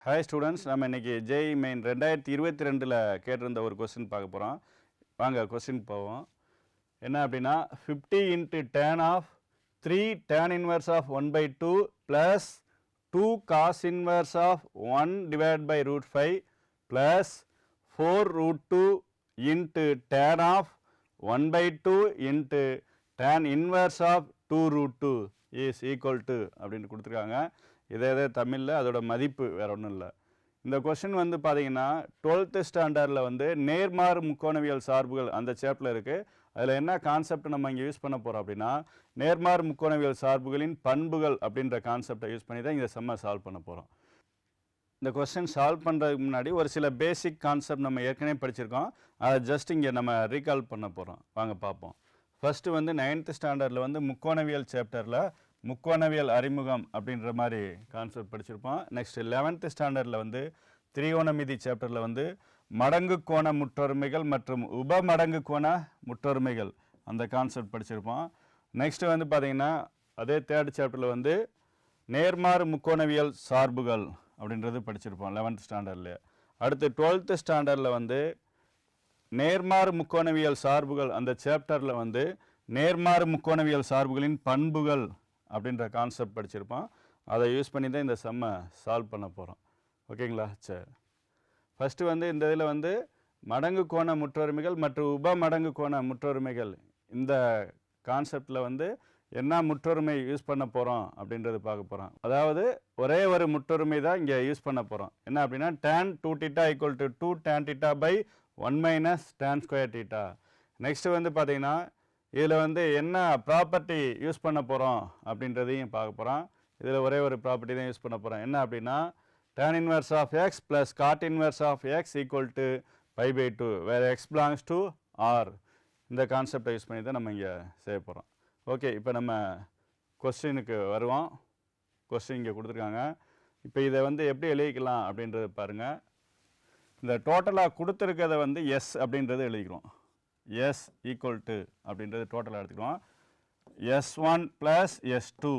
Hi students, நம்ம இன்றைக்கி JE main 2022 கேட்டிருந்த ஒரு கொஸ்டின் பார்க்க போகிறோம். வாங்க கொஸ்டின் போவோம். என்ன அப்படின்னா 50 into tan of 3 tan inverse of 1/2 plus 2 cos inverse of 1 divided by root 5 plus 4 root 2 into tan of 1/2 into tan inverse of 2 root 2 is equal to அப்படின்னு கொடுத்துருக்காங்க. இதே தமிழில் அதோட மதிப்பு வேறு ஒன்றும் இல்லை. இந்த கொஸ்டின் வந்து பார்த்தீங்கன்னா 12th ஸ்டாண்டர்டில் வந்து நேர்மாறு முக்கோணவியல் சார்புகள் அந்த சேப்டரில் இருக்குது. அதில் என்ன கான்செப்ட் நம்ம இங்கே யூஸ் பண்ண போகிறோம் அப்படின்னா நேர்மாறு முக்கோணவியல் சார்புகளின் பண்புகள் அப்படின்ற கான்செப்டை யூஸ் பண்ணி தான் இந்த செம்மை சால்வ் பண்ண போகிறோம். இந்த கொஸ்டின் சால்வ் பண்ணுறதுக்கு முன்னாடி ஒரு சில பேசிக் கான்செப்ட் நம்ம ஏற்கனவே படிச்சிருக்கோம். அதை ஜஸ்ட் இங்கே நம்ம ரீகால் பண்ண போகிறோம். வாங்க பார்ப்போம். ஃபஸ்ட்டு வந்து 9th ஸ்டாண்டர்டில் வந்து முக்கோணவியல் சாப்டரில் முக்கோணவியல் அறிமுகம் அப்படின்ற மாதிரி கான்செப்ட் படிச்சிருப்போம். நெக்ஸ்ட் 11th ஸ்டாண்டர்டில் வந்து திரிகோணமிதி சாப்டரில் வந்து மடங்கு கோண முற்றொருமைகள் மற்றும் உப மடங்கு கோண முற்றொருமைகள் அந்த கான்செப்ட் படிச்சிருப்போம். நெக்ஸ்ட் வந்து பார்த்திங்கன்னா அதே 3rd சாப்டரில் வந்து நேர்மாறு முக்கோணவியல் சார்புகள் அப்படின்றது படிச்சிருப்போம் 11th ஸ்டாண்டர்டில். அடுத்து 12th ஸ்டாண்டர்டில் வந்து நேர்மாறு முக்கோணவியல் சார்புகள் அந்த சாப்டரில் வந்து நேர்மாறு முக்கோணவியல் சார்புகளின் பண்புகள் அப்படின்ற கான்செப்ட் படிச்சிருப்போம். அதை யூஸ் பண்ணி தான் இந்த செம்மை சால்வ் பண்ண போகிறோம். ஓகேங்களா? சரி, ஃபஸ்ட்டு வந்து இந்த இதில் வந்து மடங்கு கோண முற்றொருமைகள் மற்றும் உப மடங்கு கோண முற்றொருமைகள் இந்த கான்செப்டில் வந்து என்ன முற்றொருமை யூஸ் பண்ண போகிறோம் அப்படின்றது பார்க்க போகிறோம். அதாவது ஒரே ஒரு முற்றொருமை தான் இங்கே யூஸ் பண்ண போகிறோம். என்ன அப்படின்னா tan 2θ = 2 tan θ by 1 - tan square θ. Next வந்து பார்த்திங்கன்னா இதில் வந்து என்ன ப்ராப்பர்ட்டி யூஸ் பண்ண போகிறோம் அப்படின்றதையும் பார்க்க போகிறோம். இதில் ஒரே ஒரு ப்ராப்பர்ட்டி தான் யூஸ் பண்ண போகிறோம். என்ன அப்படின்னா tan inverse of x plus cot inverse of x equal to π/2 where x belongs to R. இந்த கான்செப்டை யூஸ் பண்ணி தான் நம்ம இங்கே செய்ய போகிறோம். ஓகே, இப்போ நம்ம கொஸ்டினுக்கு வருவோம். கொஸ்டின் இங்கே கொடுத்துருக்காங்க. இப்போ இதை வந்து எப்படி எழுதிக்கலாம் அப்படின்றது பாருங்கள். இந்த டோட்டலாக கொடுத்துருக்கிறத வந்து எஸ் அப்படின்றது எழுதிக்கிறோம். S equal to அப்படின்றது டோட்டலாக எடுத்துக்கிறோம். S1 plus S2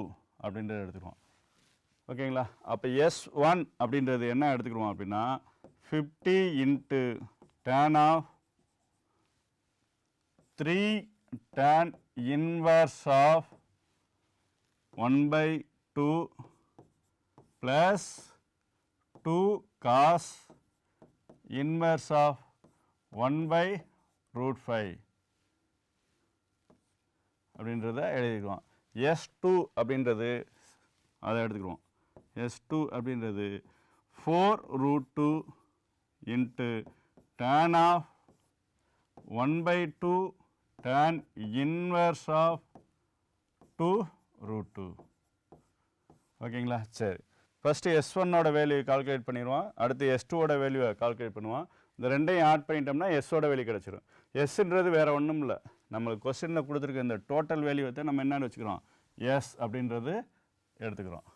அப்படின்றது எடுத்துக்கிறோம். ஓகேங்களா? அப்போ S1 அப்படின்றது என்ன எடுத்துக்கிறோம் அப்படின்னா 50 into tan of 3 tan inverse of 1/2 plus 2 cos inverse of 1/√5 அப்படின்றத எழுதிக்கிறோம். S2 அப்படின்றது அதை எடுத்துக்கிறோம். S2 அப்படின்றது 4√2 into tan of 1/2 tan inverse of 2√2. ஓகேங்களா? சரி, ஃபஸ்ட்டு S1ஓட வேல்யூ கால்குலேட் பண்ணிடுவோம். அடுத்து S2ஓட வேல்யூவை கால்குலேட் பண்ணுவோம். இந்த ரெண்டையும் ஆட் பண்ணிட்டோம்னா எஸ்ஸோட வேல்யூ கிடச்சிரும். எஸ்ன்றது வேறு ஒன்றும் இல்லை, நம்மளுக்கு கொஸ்டினில் கொடுத்துருக்க இந்த டோட்டல் வேல்யூ வந்து நம்ம என்னென்னு வச்சுக்கிறோம், எஸ் அப்படின்றது எடுத்துக்கிறோம்.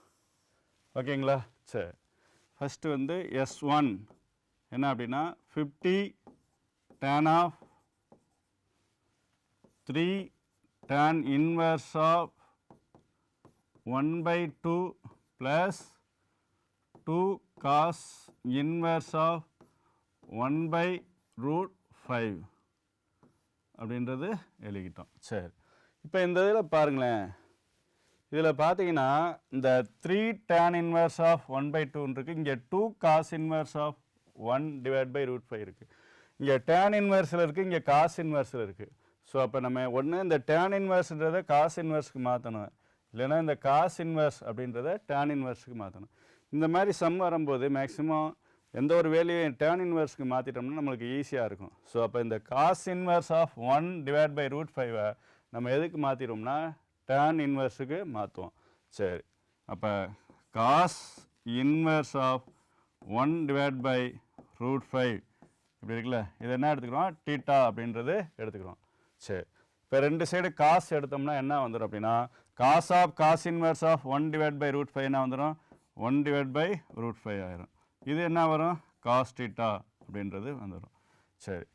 ஓகேங்களா? சரி, ஃபஸ்ட்டு வந்து S1 என்ன அப்படின்னா 50 tan of 3 tan inverse of 1/2 plus 2 cos inverse of 1/√5 அப்படின்றது எழுதிக்கிட்டோம். சரி, இப்போ இந்த இதில் பாருங்களேன். இதில் பார்த்தீங்கன்னா இந்த 3 tan inverse of 1/2 இருக்குது. இங்கே 2 cos inverse of 1 divided by √5 இருக்குது. இங்கே tan inverseல இருக்குது, இங்கே cos inverseல இருக்குது. ஸோ அப்போ நம்ம ஒன்று இந்த tan inverseன்றதை cos inverseக்கு மாற்றணும், இல்லைன்னா இந்த cos inverse அப்படின்றத tan inverseக்கு மாற்றணும். இந்த மாதிரி சம் வரும்போது மேக்ஸிமம் எந்த ஒரு வேல்யூ tan inverseக்கு மாற்றிட்டோம்னா நம்மளுக்கு ஈஸியாக இருக்கும். ஸோ அப்போ இந்த cos inverse of 1 divided by √5 நம்ம எதுக்கு மாற்றிடுவோம்னா tan inverseக்கு மாற்றுவோம். சரி, அப்போ cos inverse of 1 divided by √5 இப்படி இருக்குல்ல, இது என்ன எடுத்துக்கிறோம், θ அப்படின்றது எடுத்துக்கிறோம். சரி, இப்போ ரெண்டு சைடு காஸ் எடுத்தோம்னா என்ன வந்துடும் அப்படின்னா cos of cos inverse of 1 divided by √5 என்ன வந்துடும், 1 divided by √5 ஆயிரும். இது என்ன வரும், cos θ அப்படின்றது வந்துடும். சரி,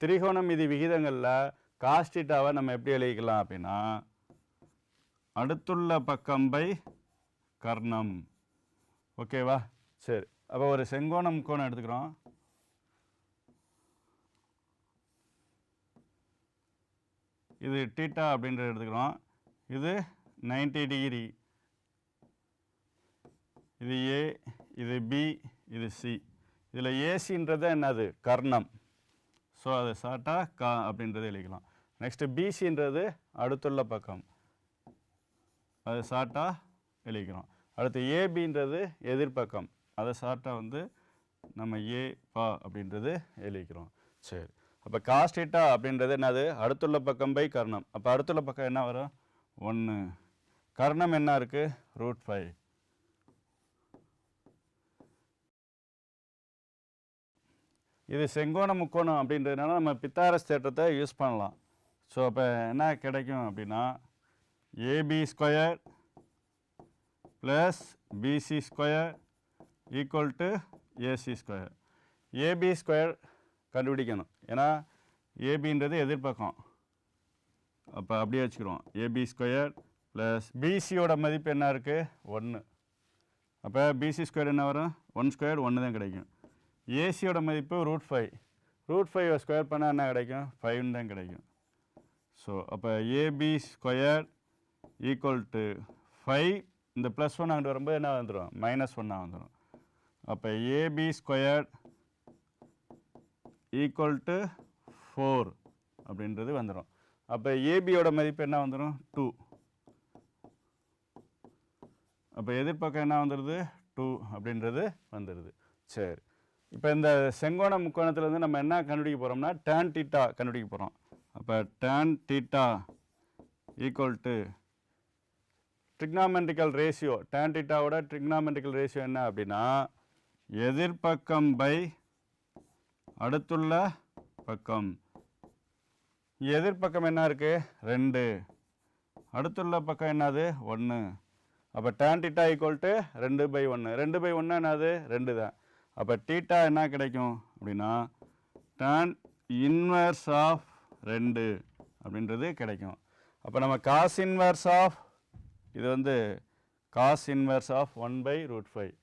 திரிகோணமிதி விகிதங்களில் cos θவை நம்ம எப்படி எழுதிக்கலாம் அப்படின்னா அடுத்துள்ள பக்கம் பை கர்ணம். ஓகேவா? சரி, அப்போ ஒரு செங்கோண முக்கோணம் எடுத்துக்கிறோம். இது தீட்டா அப்படின்றத எடுத்துக்கிறோம். இது 90 டிகிரி. இது ஏ, இது பி, இது சி. இதில் ஏசின்றது என்னது? கர்ணம். ஸோ அதை ஷார்ட்டாக கா அப்படின்றத எழுதிக்கலாம். நெக்ஸ்ட்டு பிசின்றது அடுத்துள்ள பக்கம், அதை ஷார்ட்டாக எழுதிக்கிறோம். அடுத்து ஏபின்றது எதிர்பக்கம், அதை ஷார்ட்டாக வந்து நம்ம ஏ பா அப்படின்றது எழுதிக்கிறோம். சரி, அப்போ காஸ் தீட்டா அப்படின்றது என்னது? அடுத்துள்ள பக்கம் பை கர்ணம். அப்போ அடுத்துள்ள பக்கம் என்ன வரும்? 1. கர்ணம் என்ன இருக்குது? √5. இது செங்கோண முக்கோணம் அப்படின்றதுனால நம்ம பித்தாகரஸ் தேற்றத்தை யூஸ் பண்ணலாம். ஸோ அப்போ என்ன கிடைக்கும் அப்படின்னா AB square plus BC square equal to AC square. AB square கண்டுபிடிக்கணும், ஏன்னா ஏபின்றது எதிர்பக்கம். அப்போ அப்படியே வச்சுக்கிறோம். ஏபி ஸ்கொயர் ப்ளஸ் பிசியோட மதிப்பு என்ன இருக்குது? 1. அப்போ பிசி ஸ்கொயர் என்ன வரும்? 1 ஸ்கொயர் 1 தான் கிடைக்கும். ஏசியோட மதிப்பு √5. √5 ஸ்கொயர் பண்ணால் என்ன கிடைக்கும்? 5 தான் கிடைக்கும். ஸோ அப்போ ஏபி ஸ்கொயர் ஈக்குவல் டு 5. இந்த +1 அங்கிட்டு வரும்போது என்ன வந்துடும்? -1 வந்துடும். அப்போ ஏபி ஸ்கொயர் ஈக்குவல் டு 4 அப்படின்றது வந்துடும். அப்போ ஏபியோட மதிப்பு என்ன வந்துடும்? 2. அப்போ எதிர்பக்கம் என்ன வந்துடுது? 2 அப்படின்றது வந்துடுது. சரி, இப்போ இந்த செங்கோண முக்கோணத்துலேருந்து நம்ம என்ன கண்டுபிடிக்க போகிறோம்னா tan தீட்டா கண்டுபிடிக்க போகிறோம். அப்போ tan theta equal to trigonometrical ratio. tan தீட்டாவோட ட்ரிக்னாமெட்ரிக்கல் ரேஷியோ என்ன அப்படின்னா எதிர்பக்கம் பை அடுத்துள்ள பக்கம். எதிர்பக்கம் என்ன இருக்குது? 2. அடுத்துள்ள பக்கம் என்னது? 1. அப்போ tan தீட்டா ஈக்குவல் டு 2/1. 2/1 என்னது? 2 தான். அப்போ தீட்டா என்ன கிடைக்கும் அப்படின்னா tan இன்வர்ஸ் ஆஃப் 2 அப்படின்றது கிடைக்கும். அப்போ நம்ம காஸ் இன்வர்ஸ் ஆஃப், இது வந்து காஸ் இன்வர்ஸ் ஆஃப் 1/√5.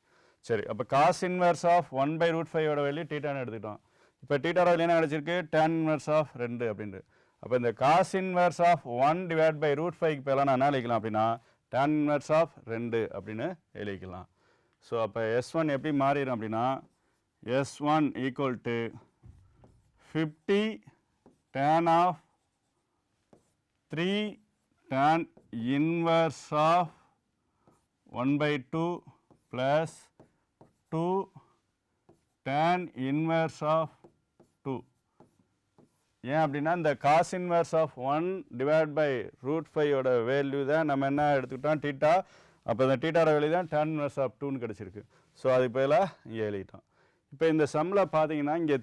சரி, அப்போ காஸ் இன்வர்ஸ் ஆஃப் 1/√5ஓட வேல்யூ தீட்டான்னு எடுத்துக்கிட்டோம். இப்போ தீட்டாவோட வேல்யூ என்ன கிடச்சிருக்கு? tan இன்வர்ஸ் ஆஃப் 2 அப்படின்ட்டு. அப்போ இந்த காஸ் இன்வர்ஸ் ஆஃப் 1/√5க்கு பேரெல்லாம் நான் என்ன எழுதிக்கலாம் அப்படின்னா tan இன்வர்ஸ் ஆஃப் 2 அப்படின்னு எழுதிக்கலாம். ஸோ அப்போ S1 எப்படி மாறிடும் அப்படின்னா S1 equal to 50 tan of 3 tan inverse of 1/2 plus 2 tan inverse of 2. ஏன் அப்படின்னா இந்த காஸ் இன்வர்ஸ் ஆஃப் 1/√5ஓட வேல்யூ தான் நம்ம என்ன எடுத்துக்கிட்டோம்? தீட்டா. அப்போ இந்த தீட்டாவோட வேல்யூ தான் tan இன்வர்ஸ் ஆஃப் 2ன்னு கிடச்சிருக்கு. ஸோ அதுக்கு பதிலாக இங்கே எழுதிட்டோம். இப்போ இந்த சம்மில் பார்த்தீங்கன்னா இங்கே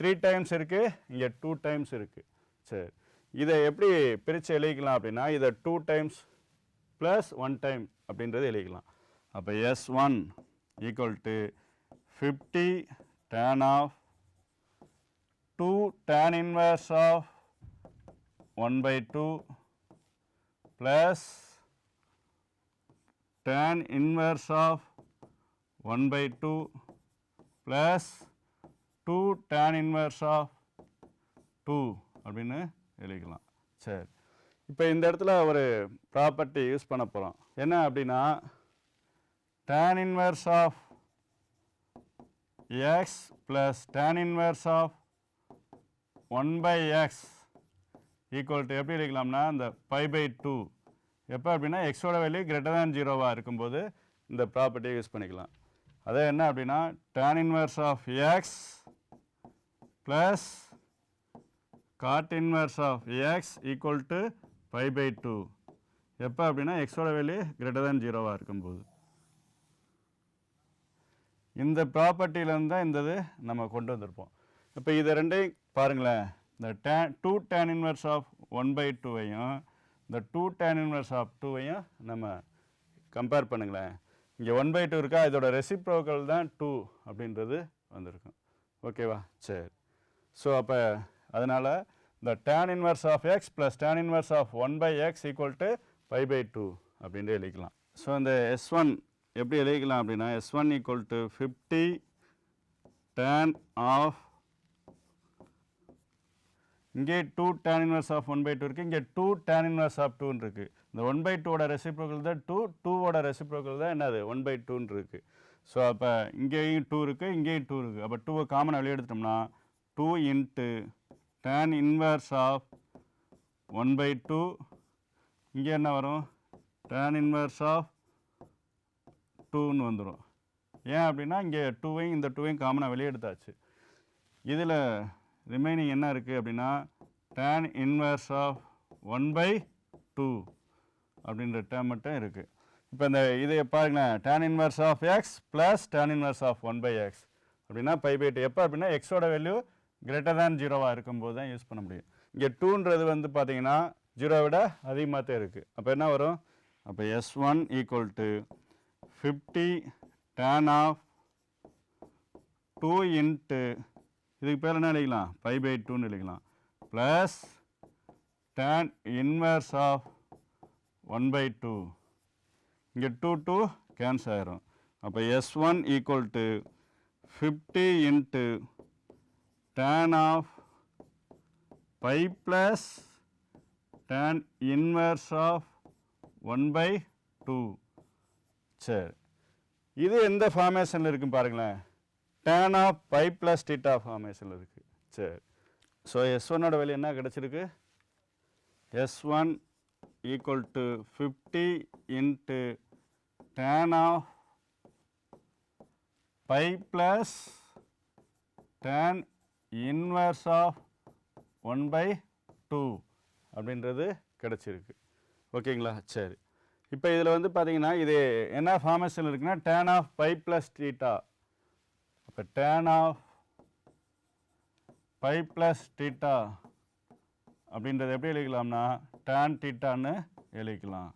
3 டைம்ஸ் இருக்குது, இங்கே 2 டைம்ஸ் இருக்குது. சரி, இதை எப்படி பிரித்து எழுதிக்கலாம் அப்படின்னா இதை 2 டைம்ஸ் ப்ளஸ் 1 டைம் அப்படின்றது எழுதிக்கலாம். அப்போ S1 equal to 50 tan of 2 tan inverse of 1/2 plus tan inverse of 1/2 plus 2 tan inverse of 2 அப்படின்னு எழுதிக்கலாம். சரி, இப்போ இந்த இடத்துல ஒரு ப்ராப்பர்ட்டி யூஸ் பண்ண போகிறோம். என்ன அப்படின்னா tan inverse of x plus tan inverse of 1/x equal to எப்படி எழுதிக்கலாம்னா இந்த π/2. எப்போ அப்படின்னா எக்ஸோட வேல்யூ >0 இருக்கும்போது இந்த ப்ராப்பர்ட்டியை யூஸ் பண்ணிக்கலாம். அதே என்ன அப்படின்னா tan inverse of x plus cot inverse of x equal to π/2. எப்போ அப்படின்னா எக்ஸோட வேல்யூ >0 இருக்கும்போது. இந்த ப்ராப்பர்ட்டியிலேருந்து தான் இந்த இது நம்ம கொண்டு வந்திருப்போம். இப்போ இதை ரெண்டையும் பாருங்களேன், இந்த 2 tan இன்வர்ஸ் ஆஃப் 1/2வையும் இந்த 2 tan இன்வர்ஸ் ஆஃப் 2வையும் நம்ம கம்பேர் பண்ணுங்களேன். இங்கே 1/2 இருக்கா, இதோட ரெசிப்ரோக்கல் தான் 2 அப்படின்றது வந்திருக்கும். ஓகேவா? சரி, ஸோ அப்போ அதனால் இந்த tan inverse of x plus tan inverse of 1/x equal to π/2 அப்படின்ட்டு எழுதிக்கலாம். ஸோ இந்த S1 எப்படி எழுதிக்கலாம் அப்படின்னா S1 equal to 50 tan of இங்கே 2 tan inverse of 1/2 இருக்குது, இங்கே 2 tan inverse of 2 இருக்குது. இந்த 1/2 ஓட ரெசிப்ரோக்கல் தான் 2, 2 ஓட ரெசிப்ரோக்கல் தான் என்னது 1/2 இருக்குது. ஸோ அப்போ இங்கேயும் 2 இருக்குது, இங்கேயும் 2 இருக்குது. அப்போ 2 காமனாக வெளியே எடுத்துட்டோம்னா 2 into tan inverse of 1/2, இங்கே என்ன வரும் tan inverse of 2ன்னு வந்துடும். ஏன் அப்படின்னா இங்கே 2வையும் இந்த 2வையும் காமனாக வெளியே எடுத்தாச்சு. இதில் ரிமைனிங் என்ன இருக்குது அப்படின்னா tan inverse of 1/2 அப்படின்ற டேர்ம் மட்டும் இருக்குது. இப்போ இந்த இதை பாருங்களேன், tan inverse of x plus tan inverse of 1/x அப்படின்னா π/2. எப்போ அப்படின்னா எக்ஸோட வேல்யூ கிரேட்டர் தேன் 0வாக இருக்கும்போது தான் யூஸ் பண்ண முடியும். இங்கே 2ன்றது வந்து பார்த்தீங்கன்னா 0 விட அதிகமாக தான் இருக்குது. அப்போ என்ன வரும், அப்போ S1 equal to 50 tan of 2 into இதுக்கு பேர் என்ன எழுதிக்கலாம் π/2ன்னு எழுதிக்கலாம் ப்ளஸ் tan inverse of 1/2. இங்கே 2 கேன்சல் ஆயிரும். அப்போ S1 equal to 50 into tan of π plus tan inverse of 1/2. சரி, இது எந்த ஃபார்மேஷனில் இருக்குன்னு பாருங்களேன், tan of π plus theta ஃபார்மேஷனில் இருக்குது. சரி, ஸோ S1ஓட வேல்யூ என்ன கிடச்சிருக்கு, S1 equal to 50 into tan of π plus tan inverse of 1/2 அப்படின்றது கிடச்சிருக்கு. ஓகேங்களா? சரி, இப்போ இதில் வந்து பார்த்தீங்கன்னா இது என்ன ஃபார்மேஷன் இருக்குன்னா tan of π plus theta. அப்போ tan of π plus theta அப்படின்றது எப்படி எழுதிக்கலாம்னா tan thetaன்னு எழுதிக்கலாம்.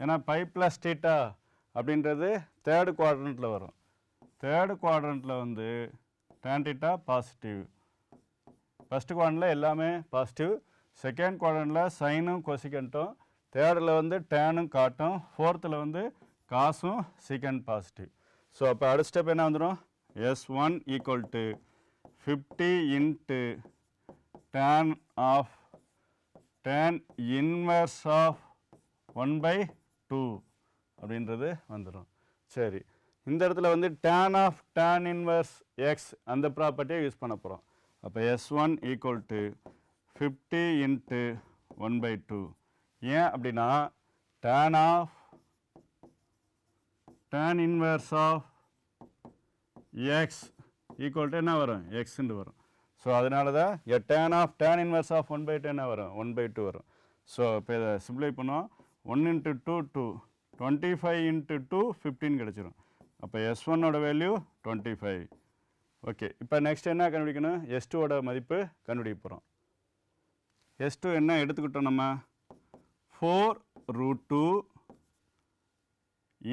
ஏன்னா π plus theta அப்படின்றது தேர்டு குவாட்ரண்ட்டில் வரும். தேர்டு குவாட்ரண்ட்டில் வந்து tan theta பாசிட்டிவ். ஃபஸ்ட்டு குவாட்ரண்ட்டில் எல்லாமே பாசிட்டிவ், செகண்ட் குவாட்ரண்ட்டில் சைனும் கொசிகண்ட்டும், தேர்டில் வந்து டேனும் காட்டும், ஃபோர்த்தில் வந்து காசும் சீக்கண்ட் பாசிட்டிவ். ஸோ அப்போ அடுத்த ஸ்டெப் என்ன வந்துடும், S1 equal to 50 into tan of tan inverse of 1/2 அப்படின்றது வந்துடும். சரி, இந்த இடத்துல வந்து tan of tan inverse x அந்த ப்ராப்பர்ட்டியை யூஸ் பண்ண போகிறோம். அப்போ S1 equal to 50 into 1/2. ஏன் அப்படின்னா tan of tan inverse of x equal to என்ன வரும், xன்னு வரும். ஸோ அதனால தான் tan of tan inverse of 1/2 என்ன வரும், 1/2 வரும். ஸோ இப்போ இதை சிம்ப்ளை பண்ணுவோம். 1 into 2 2, 25 into 2 15 கிடச்சிரும். அப்போ S1ஓட வேல்யூ 25. ஓகே, இப்போ நெக்ஸ்ட் என்ன கண்டுபிடிக்கணும், S2ஓட மதிப்பு கண்டுபிடிக்க போகிறோம். S2 என்ன எடுத்துக்கிட்டோம் நம்ம, 4√2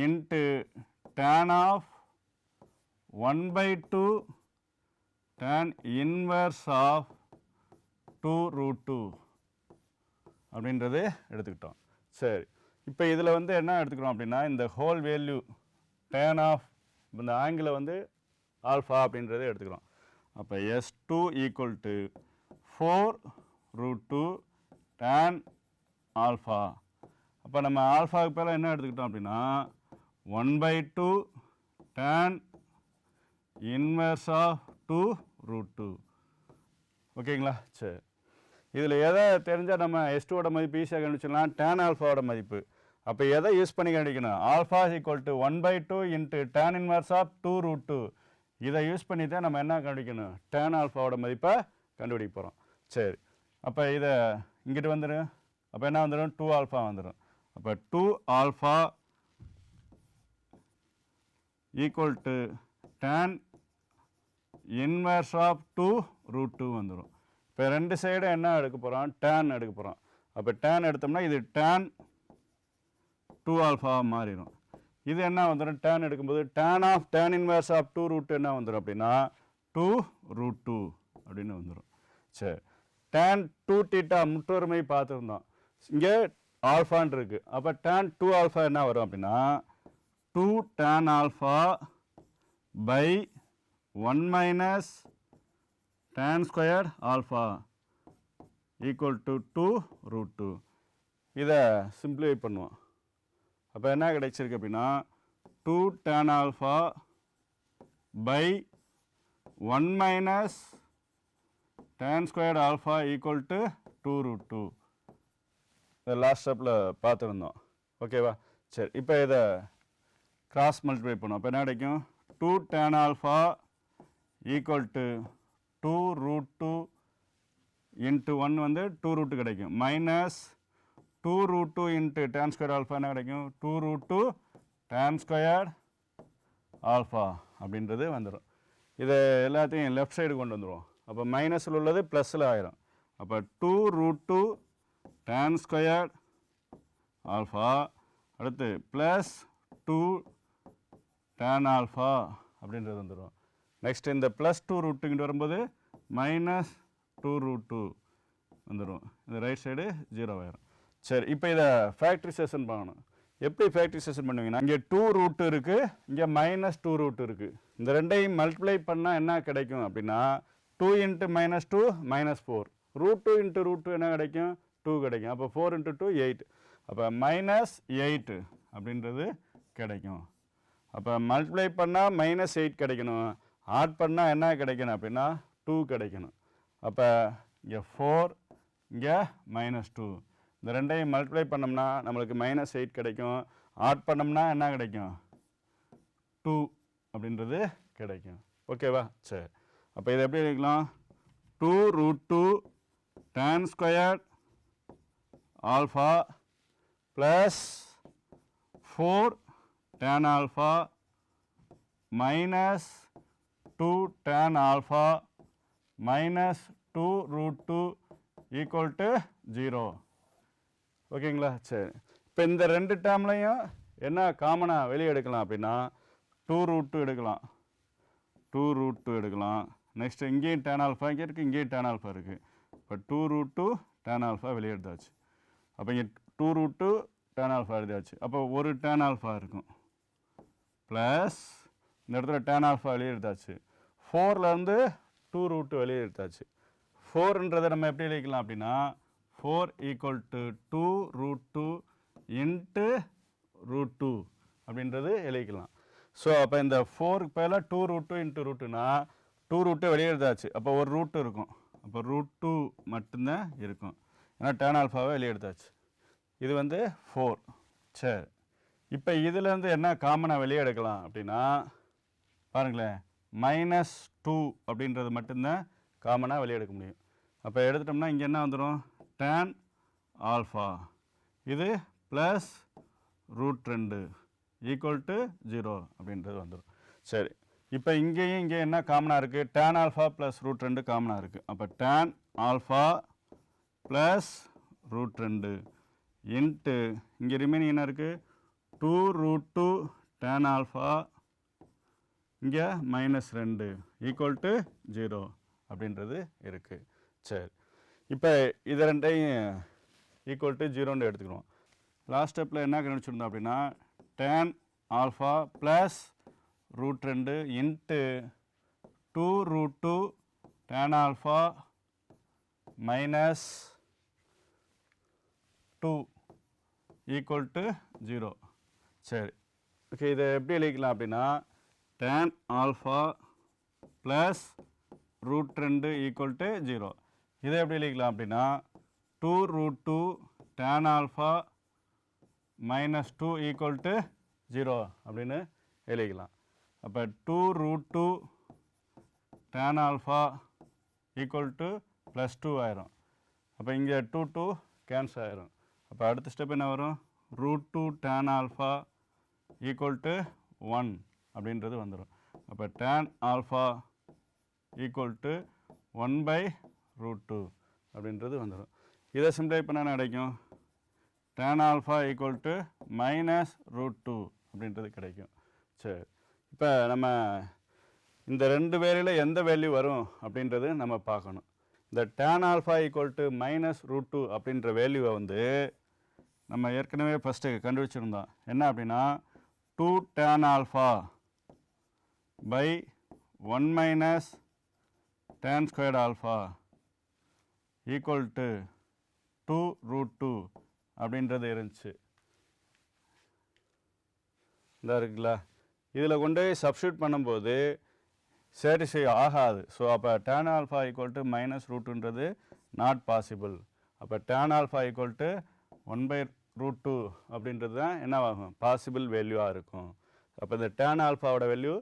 into tan of 1/2 tan inverse of 2√2 அப்படின்றது எடுத்துக்கிட்டோம். சரி, இப்போ இதில் வந்து என்ன எடுத்துக்கிறோம் அப்படின்னா இந்த ஹோல் வேல்யூ tan of இந்த ஆங்கிளை வந்து ஆல்ஃபா அப்படின்றத எடுத்துக்கிறோம். அப்போ S2 equal to 4√2 tan alpha. அப்போ நம்ம ஆல்ஃபாவுக்கு பேர என்ன எடுத்துக்கிட்டோம் அப்படின்னா 1/2 tan inverse of 2√2. ஓகேங்களா? சரி, இதில் எதை தெரிஞ்சால் நம்ம S2ஓட மதிப்பு ஈஸியாக கண்டுபிடிச்சிடலாம், tan ஆல்ஃபாவோட மதிப்பு. அப்போ எதை யூஸ் பண்ணி கண்டுபிடிக்கணும், alpha equal to 1/2 into tan inverse of 2√2. இதை யூஸ் பண்ணி தான் நம்ம என்ன கண்டுபிடிக்கணும், tan ஆல்ஃபாவோட மதிப்பை கண்டுபிடிக்க போகிறோம். சரி, அப்போ இதை இங்கிட்டு வந்துடும். அப்போ என்ன வந்துடும், 2 ஆல்ஃபா வந்துடும். அப்போ 2 alpha equal to tan inverse of 2√2 வந்துடும். இப்போ ரெண்டு சைடு என்ன எடுக்க போகிறோம், tan எடுக்க போகிறோம். அப்போ tan எடுத்தோம்னா இது tan 2 ஆல்ஃபா மாறிடும். இது என்ன வந்துடும், tan எடுக்கும்போது tan of tan inverse of 2√2 என்ன வந்துடும் அப்படின்னா 2√2 அப்படின்னு வந்துடும். சரி, tan 2 theta முற்றொருமை பார்த்துருந்தோம், இங்கே ஆல்ஃபான் இருக்குது. அப்போ tan 2 ஆல்ஃபா என்ன வரும் அப்படின்னா 2 tan alpha by 1 minus tan square alpha equal to 2 root 2. இதை சிம்பிளிஃபை பண்ணுவோம். அப்போ என்ன கிடைச்சிருக்கு அப்படின்னா 2 tan alpha by 1 minus tan squared alpha equal to 2 root 2. இதை லாஸ்ட் ஸ்டெப்பில் பார்த்துருந்தோம். ஓகேவா? சரி, இப்போ இதை கிராஸ் மல்டிப்ளை பண்ணுவோம். அப்போ என்ன கிடைக்கும்? 2 tan alpha equal to 2 root 2 into 1 வந்து 2 root கிடைக்கும். Minus 2 root 2 into tan square alpha என்ன கிடைக்கும்? 2 root 2 tan square alpha அப்படின்றது வந்துடும். இதை எல்லாத்தையும் லெஃப்ட் சைடு கொண்டு வந்துடுவோம். அப்போ மைனஸில் உள்ளது ப்ளஸில் ஆயிரும். அப்போ 2 root 2 tan square alpha அடுத்து ப்ளஸ் 2 tan alpha அப்படின்றது வந்துடும். நெக்ஸ்ட் இந்த ப்ளஸ் 2 root 2 இங்கிட்டு வரும்போது மைனஸ் 2 root 2 வந்துடும். இந்த ரைட் சைடு 0 ஆயிரும். சரி, இப்போ இதை ஃபேக்ட்ரிசேஷன் பண்ணணும். எப்படி ஃபேக்ட்ரிசேஷன் பண்ணுவீங்கன்னா, இங்கே 2 root இருக்குது, இங்கே மைனஸ் 2 root இருக்குது. இந்த ரெண்டையும் மல்டிப்ளை பண்ணால் என்ன கிடைக்கும் அப்படின்னா 2 into minus 2 minus 4. root 2 into root 2 என்ன கிடைக்கும்? 2 கிடைக்கும். அப்போ 4 into 2 8. அப்போ மைனஸ் 8 அப்படின்றது கிடைக்கும். அப்போ மல்டிப்ளை பண்ணால் மைனஸ் 8 கிடைக்கணும். ஆட் பண்ணால் என்ன கிடைக்கணும் அப்படின்னா 2 கிடைக்கணும். அப்போ இங்கே 4, இங்கே மைனஸ் 2. இந்த ரெண்டையும் மல்டிப்ளை பண்ணோம்னா நம்மளுக்கு மைனஸ் 8 கிடைக்கும். ஆட் பண்ணோம்னா என்ன கிடைக்கும்? 2 அப்படின்றது கிடைக்கும். ஓகேவா? சரி, அப்போ இதை எப்படி எழுதிக்கலாம்? 2 root 2 tan squared alpha plus 4 tan alpha minus 2 tan alpha minus 2 root 2 equal to 0. ஓகேங்களா? சரி, இப்போ இந்த ரெண்டு டேர்ம்லையும் என்ன காமனாக வெளியே எடுக்கலாம் அப்படின்னா 2 root 2 எடுக்கலாம். 2 root 2 எடுக்கலாம். நெக்ஸ்ட் இங்கேயும் tan alpha இங்கே இருக்குது, இங்கேயும் tan alpha இருக்குது. இப்போ 2 root 2 tan alpha வெளியே எடுத்தாச்சு. அப்போ இங்கே 2 root 2 tan alpha எழுதியாச்சு. அப்போ ஒரு tan alpha இருக்கும். ப்ளஸ் இந்த இடத்துல tan alpha வெளியே எடுத்தாச்சு. 4லேருந்து 2 root 2 வெளியே எடுத்தாச்சு. 4ன்றதை நம்ம எப்படி எழுதிக்கலாம் அப்படின்னா 4 equal to 2 root 2 into root 2 அப்படின்றது எழுதிக்கலாம். ஸோ அப்போ இந்த 4க்கு பதிலாக 2 root 2 into root 2னா 2 root 2 வெளியே எடுத்தாச்சு. அப்போ ஒரு root 2 இருக்கும். அப்போ root 2 மட்டும்தான் இருக்கும். ஏன்னா tan alphaவை வெளியே எடுத்தாச்சு. இது வந்து 4. சரி, இப்போ இதுலேருந்து என்ன காமனாக வெளியே எடுக்கலாம் அப்படின்னா பாருங்களேன், மைனஸ் 2 அப்படின்றது மட்டும்தான் காமனாக வெளியே எடுக்க முடியும். அப்போ எடுத்துட்டோம்னா இங்கே என்ன வந்துடும்? tan alpha இது ப்ளஸ் root 2 ஈக்குவல் டு 0 அப்படின்றது வந்துடும். சரி, இப்போ இங்கேயும் இங்கே என்ன காமனாக இருக்குது? tan alpha ப்ளஸ் root 2 காமனாக இருக்குது. அப்போ tan alpha plus root 2 into இங்கே ரிமைனிங் என்ன இருக்குது? 2 root 2 tan alpha இங்கே மைனஸ் 2 ஈக்குவல் டு 0 அப்படின்றது இருக்குது. சரி, இப்போ இது ரெண்டையும் ஈக்குவல் டு 0ன்னு எடுத்துக்கிறோம். லாஸ்ட் ஸ்டெப்பில் என்ன கண்டுபிடிச்சிருந்தோம் அப்படின்னா tan alpha plus root 2 into 2 root 2 tan alpha minus 2 equal to 0. சரி, ஓகே, இதை எப்படி எழுதிக்கலாம் அப்படின்னா tan alpha plus root 2 equal to 0. இதை எப்படி எழுதிக்கலாம் அப்படின்னா 2 root 2 tan alpha minus 2 equal to 0 அப்படின்னு எழுதிக்கலாம். அப்போ 2 root 2 tan alpha equal to plus 2 ஆயிரும். அப்போ இங்கே 2 2 கேன்சல் ஆயிரும். அப்போ அடுத்த ஸ்டெப் என்ன வரும்? root 2 tan alpha equal to 1 அப்படின்றது வந்துடும். அப்போ tan alpha equal to 1 by root 2 அப்படின்றது வந்துடும். இதை சிம்ப்ளை பண்ண என்ன கிடைக்கும்? tan alpha equal to minus root 2 அப்படின்றது கிடைக்கும். சரி, இப்போ நம்ம இந்த ரெண்டு வேல்யூவில் எந்த வேல்யூ வரும் அப்படின்றது நம்ம பார்க்கணும். இந்த tan alpha equal to minus root 2 அப்படின்ற வேல்யூவை வந்து நம்ம ஏற்கனவே ஃபஸ்ட்டு கண்டுபிடிச்சிருந்தோம். என்ன அப்படின்னா 2 tan alpha by 1 minus tan squared alpha equal to 2 root 2 அப்படின்றது இருந்துச்சு. இந்த இருக்குல்ல, இதில் கொண்டு சப்ஸ்டியூட் பண்ணும்போது satisfy ஆகாது. ஸோ அப்போ tan alpha equal to minus root 2ன்றது நாட் பாசிபிள். அப்போ tan alpha equal to 1 by root 2 அப்படின்றது தான் என்ன ஆகும், பாசிபிள் வேல்யூவாக இருக்கும். அப்போ இந்த tan alphaவோட வேல்யூ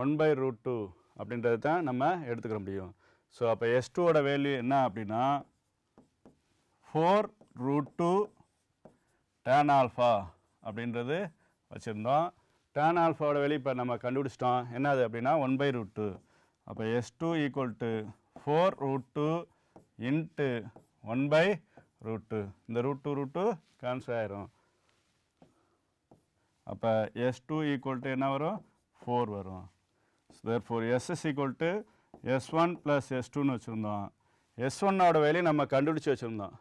1 by root 2 அப்படின்றது தான் நம்ம எடுத்துக்க முடியும். ஸோ அப்போ S2ஓட வேல்யூ என்ன அப்படின்னா 4 root 2 tan alpha அப்படின்றது வச்சுருந்தோம். tan alphaவோட வேல்யூ இப்போ நம்ம கண்டுபிடிச்சிட்டோம். என்னது அப்படின்னா 1 by root 2. அப்போ S2 equal to 4 root 2 into 1 by root 2. இந்த root 2 கேன்சல் ஆயிரும். அப்போ S2 equal to என்ன வரும், 4 வரும். So therefore S is equal to S1 plus S2ன்னு வச்சுருந்தோம். S1ஓட வேல்யூ நம்ம கண்டுபிடிச்சி வச்சுருந்தோம்.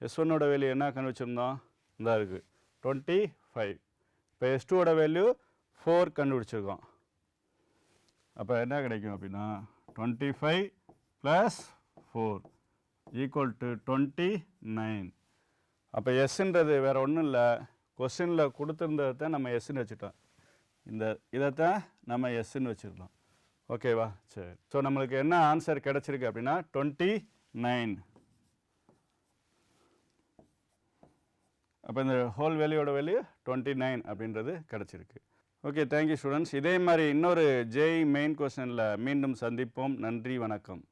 S1ஓட வேல்யூ என்ன கண்டுபிடிச்சிருந்தோம், இந்த இருக்குது 25. இப்போ S2ஓட வேல்யூ 4 கண்டுபிடிச்சிருக்கோம். அப்போ என்ன கிடைக்கும் அப்படின்னா 25 plus 4 equal to 29. அப்போ எஸ்ன்றது வேறு ஒன்றும் இல்லை, கொஸ்டினில் கொடுத்துருந்ததை நம்ம எஸ்ன்னு வச்சுட்டோம். இந்த இதைத்தான் நம்ம எஸ்ன்னு வச்சுருந்தோம். ஓகேவா, சரி. ஸோ நம்மளுக்கு என்ன ஆன்சர் கிடச்சிருக்கு அப்படின்னா 29. அப்போ இந்த ஹோல் வேல்யூவோட வேல்யூ 29 அப்படின்றது கிடச்சிருக்கு. Okay, thank you students. இதே மாதிரி இன்னொரு JEE மெயின் கொஸ்டினில் மீண்டும் சந்திப்போம். நன்றி, வணக்கம்.